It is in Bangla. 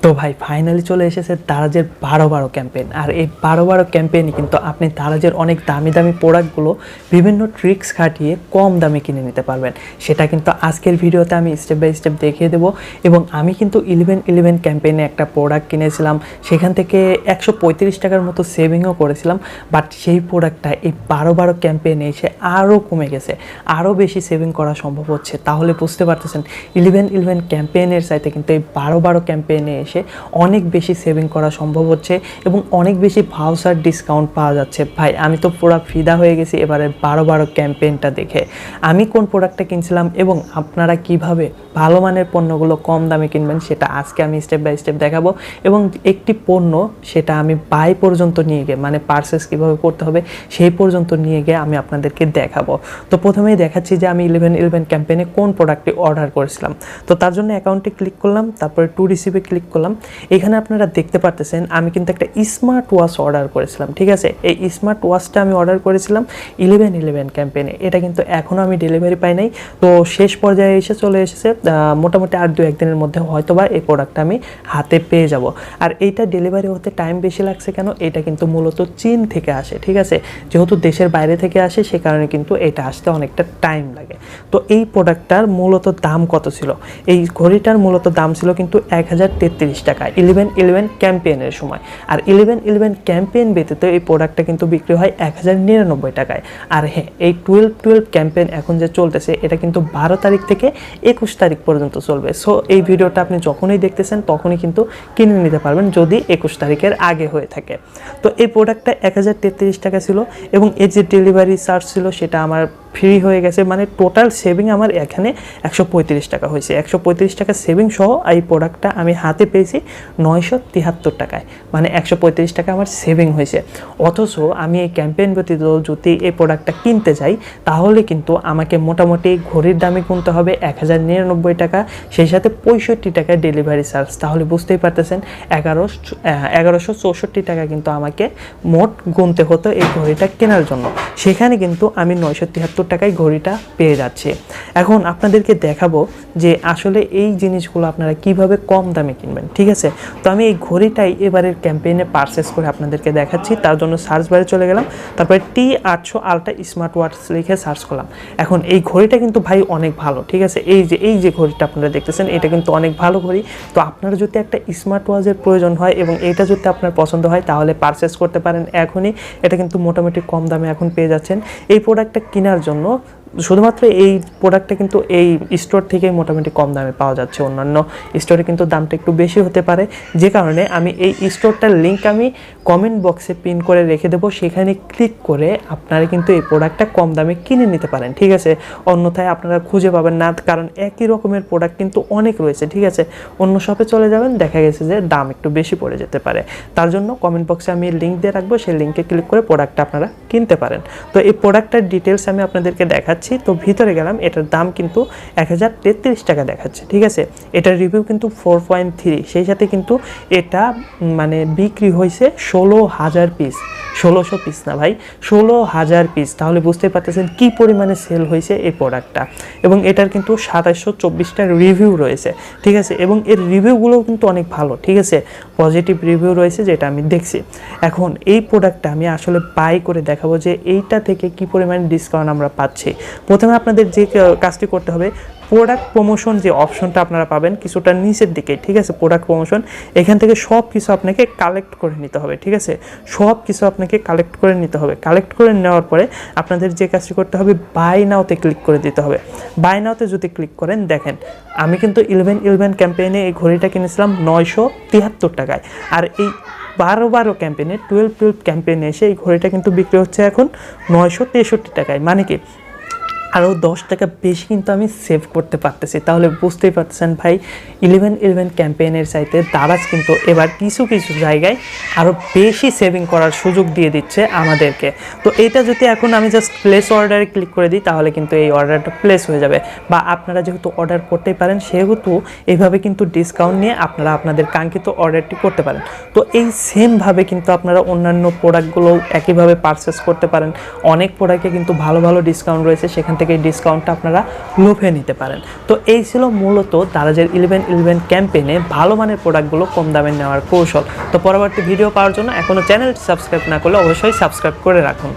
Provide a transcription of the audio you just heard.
তো ভাই ফাইনালি চলে এসেছে দারাজের 12-12 ক্যাম্পেইন। আর এই 12-12 ক্যাম্পেইনে কিন্তু আপনি দারাজের অনেক দামি দামি প্রোডাক্টগুলো বিভিন্ন ট্রিক্স খাটিয়ে কম দামে কিনে নিতে পারবেন। সেটা কিন্তু আজকের ভিডিওতে আমি স্টেপ বাই স্টেপ দেখিয়ে দেবো। এবং আমি কিন্তু 11-11 ক্যাম্পেইনে একটা প্রোডাক্ট কিনেছিলাম, সেখান থেকে 135 টাকার মতো সেভিংও করেছিলাম। বাট সেই প্রোডাক্টটা এই 12-12 ক্যাম্পেইনে এসে আরও কমে গেছে, আরও বেশি সেভিং করা সম্ভব হচ্ছে। তাহলে বুঝতে পারতেছেন 11-11 ক্যাম্পেইনের চাইতে কিন্তু এই 12-12 ক্যাম্পেইনে এসে অনেক বেশি সেভিং করা সম্ভব হচ্ছে এবং অনেক বেশি ভাউচার ডিসকাউন্ট পাওয়া যাচ্ছে। ভাই আমি তো পুরো ফিদা হয়ে গেছি এবারে 12-12 ক্যাম্পেইনটা দেখে। আমি কোন প্রোডাক্টটা কিনছিলাম এবং আপনারা কিভাবে ভালো মানের পণ্যগুলো কম দামে কিনবেন সেটা আজকে আমি স্টেপ বাই স্টেপ দেখাবো। এবং একটি পণ্য সেটা আমি বাই পর্যন্ত নিয়ে গিয়ে, মানে পারচেস কীভাবে করতে হবে সেই পর্যন্ত নিয়ে গিয়ে আমি আপনাদেরকে দেখাবো। তো প্রথমেই দেখাচ্ছি যে আমি 11-11 ক্যাম্পেইনে কোন প্রোডাক্টটি অর্ডার করেছিলাম। তো তার জন্য অ্যাকাউন্টে ক্লিক করলাম, তারপরে টু রিসিভে ক্লিক করলাম। এখানে আপনারা দেখতে পারতেছেন আমি কিন্তু একটা স্মার্ট ওয়াচ অর্ডার করেছিলাম, ঠিক আছে। এই স্মার্ট ওয়াচটা আমি অর্ডার করেছিলাম 11-11 ক্যাম্পেইনে। এটা কিন্তু এখনও আমি ডেলিভারি পাই নাই, তো শেষ পর্যায়ে চলে এসেছে। মোটামুটি আর 2-1 দিনের মধ্যে হয়তোবা এই প্রোডাক্টটা আমি হাতে পেয়ে যাব। আর এইটা ডেলিভারি হতে টাইম বেশি লাগছে কেন, এটা কিন্তু মূলত চীন থেকে আসে, ঠিক আছে। যেহেতু দেশের বাইরে থেকে আসে সে কারণে কিন্তু এটা আসতে অনেকটা টাইম লাগে। তো এই প্রোডাক্টটার মূলত দাম কত ছিল? এই ঘড়িটার মূলত দাম ছিল কিন্তু 1033 টাকা 11-11 ক্যাম্পেইনের সময়। আর 11-11 ক্যাম্পেইন ব্যতীত এই প্রোডাক্টটা কিন্তু বিক্রি হয় 1099 টাকায়। আর হ্যাঁ, এই 12-12 ক্যাম্পেইন এখন যে চলতেছে এটা কিন্তু 12 তারিখ থেকে 21 তারিখ পর্যন্ত চলবে। সো এই ভিডিওটা আপনি যখনই দেখতেছেন তখনই কিন্তু কিনে নিতে পারবেন যদি 21 তারিখের আগে হয়ে থাকে। তো এই প্রোডাক্টটা 1033 টাকা ছিল এবং এর যে ডেলিভারি চার্জ ছিল সেটা আমার ফ্রি হয়ে গেছে। মানে টোটাল সেভিং আমার এখানে 135 টাকা হয়েছে। 135 টাকা সেভিং সহ এই প্রোডাক্টটা আমি হাতে পেয়েছি 973 টাকায়, মানে 135 টাকা আমার সেভিং হয়েছে। অথচ আমি এই ক্যাম্পেইন ব্যতীত যদি এই প্রোডাক্টটা কিনতে যাই তাহলে কিন্তু আমাকে মোটামুটি ঘড়ির দামে কিনতে হবে 1099 টাকা, সেই সাথে 65 টাকা ডেলিভারি চার্জ। তাহলে বুঝতেই পারতেছেন 1164 টাকা কিন্তু আমাকে মোট গুনতে হতো এই ঘড়িটা কেনার জন্য। সেখানে কিন্তু আমি 973 টাকায় ঘড়িটা পেয়ে যাচ্ছে। এখন আপনাদেরকে দেখাবো যে আসলে এই জিনিসগুলো আপনারা কিভাবে কম দামে কিনবেন, ঠিক আছে। তো আমি এই ঘড়িটাই এবারের ক্যাম্পেইনে পারচেস করে আপনাদেরকে দেখাচ্ছি। তার জন্য সার্চ বারে চলে গেলাম, তারপরে T800 আলট্রা স্মার্ট ওয়াচ লিখে সার্চ করলাম। এখন এই ঘড়িটা কিন্তু ভাই অনেক ভালো, ঠিক আছে। এই যে ঘড়িটা আপনারা দেখতেছেন এটা কিন্তু অনেক ভালো ঘড়ি। তো আপনারা যদি একটা স্মার্ট ওয়াচের প্রয়োজন হয় এবং এটা যদি আপনার পছন্দ হয় তাহলে পারচেস করতে পারেন এখনই। এটা কিন্তু মোটামুটি কম দামে এখন পেয়ে যাচ্ছেন। এই প্রোডাক্টটা কেনার জন্য শুধুমাত্র এই প্রোডাক্টটা কিন্তু এই স্টোর থেকে মোটামুটি কম দামে পাওয়া যাচ্ছে। অন্যান্য স্টোরে কিন্তু দামটা একটু বেশি হতে পারে, যে কারণে আমি এই স্টোরটার লিঙ্ক আমি কমেন্ট বক্সে পিন করে রেখে দেবো। সেখানে ক্লিক করে আপনারা কিন্তু এই প্রোডাক্টটা কম দামে কিনে নিতে পারেন, ঠিক আছে। অন্যথায় আপনারা খুঁজে পাবেন না, কারণ একই রকমের প্রোডাক্ট কিন্তু অনেক রয়েছে, ঠিক আছে। অন্য শপে চলে যাবেন, দেখা গেছে যে দাম একটু বেশি পড়ে যেতে পারে। তার জন্য কমেন্ট বক্সে আমি লিঙ্ক দিয়ে রাখবো, সেই লিঙ্কে ক্লিক করে প্রোডাক্টটা আপনারা কিনতে পারেন। তো এই প্রোডাক্টটার ডিটেলস আমি আপনাদেরকে দেখাচ্ছি। তো ভিতরে গেলাম, এটার দাম কিন্তু 1033 টাকা দেখাচ্ছে, ঠিক আছে। এটার রিভিউ কিন্তু 4.3, সেই সাথে কিন্তু এটা মানে বিক্রি হয়েছে 16,000 পিস। 1600 পিস না ভাই, 16,000 পিস। তাহলে বুঝতে পারতেছেন কি পরিমাণে সেল হয়েছে এই প্রোডাক্টটা। এবং এটার কিন্তু 2724টা রিভিউ রয়েছে, ঠিক আছে। এবং এর রিভিউগুলোও কিন্তু অনেক ভালো, ঠিক আছে। পজিটিভ রিভিউ রয়েছে যেটা আমি দেখছি। এখন এই প্রোডাক্টটা আমি আসলে বাই করে দেখাবো যে এইটা থেকে কি পরিমাণে ডিসকাউন্ট আমরা পাচ্ছি। প্রথমে আপনাদের যে কাজটি করতে হবে, প্রোডাক্ট প্রমোশন যে অপশনটা আপনারা পাবেন কিছুটা নিচের দিকে, ঠিক আছে। প্রোডাক্ট প্রমোশন, এখান থেকে সব কিছু আপনাকে কালেক্ট করে নিতে হবে, ঠিক আছে। সব কিছু আপনাকে কালেক্ট করে নিতে হবে। কালেক্ট করে নেওয়ার পরে আপনাদের যে কাজটি করতে হবে, বাই নাওতে ক্লিক করে দিতে হবে। বাই নাওতে যদি ক্লিক করেন, দেখেন আমি কিন্তু 11-11 ক্যাম্পেইনে এই ঘড়িটা কিনেছিলাম 973 টাকায়। আর এই 12-12 ক্যাম্পেইনে 12-12 ক্যাম্পেইনে এসে এই ঘড়িটা কিন্তু বিক্রি হচ্ছে এখন 963 টাকায়। মানে কি আরও 10 টাকা বেশি কিন্তু আমি সেভ করতে পারতেছি। তাহলে বুঝতেই পারতেছেন ভাই 11-11 ক্যাম্পেইনের চাইতে দারাজ কিন্তু এবার কিছু কিছু জায়গায় আরও বেশি সেভিং করার সুযোগ দিয়ে দিচ্ছে আমাদেরকে। তো এইটা যদি এখন আমি জাস্ট প্লেস অর্ডারে ক্লিক করে দিই তাহলে কিন্তু এই অর্ডারটা প্লেস হয়ে যাবে। বা আপনারা যেহেতু অর্ডার করতেই পারেন সেহেতু এইভাবে কিন্তু ডিসকাউন্ট নিয়ে আপনারা আপনাদের কাঙ্ক্ষিত অর্ডারটি করতে পারেন। তো এই সেমভাবে কিন্তু আপনারা অন্যান্য প্রোডাক্টগুলো একইভাবে পারচেস করতে পারেন। অনেক প্রোডাক্টে কিন্তু ভালো ভালো ডিসকাউন্ট রয়েছে, সেখান থেকে এই ডিসকাউন্টটা আপনারা লুফে নিতে পারেন। তো এই ছিল মূলত দারাজের 11/11 ক্যাম্পেইনে ভালো মানের প্রোডাক্টগুলো কম দামে নেওয়ার কৌশল। তো পরবর্তী ভিডিও পাওয়ার জন্য এখনও চ্যানেলটি সাবস্ক্রাইব না করলে অবশ্যই সাবস্ক্রাইব করে রাখুন।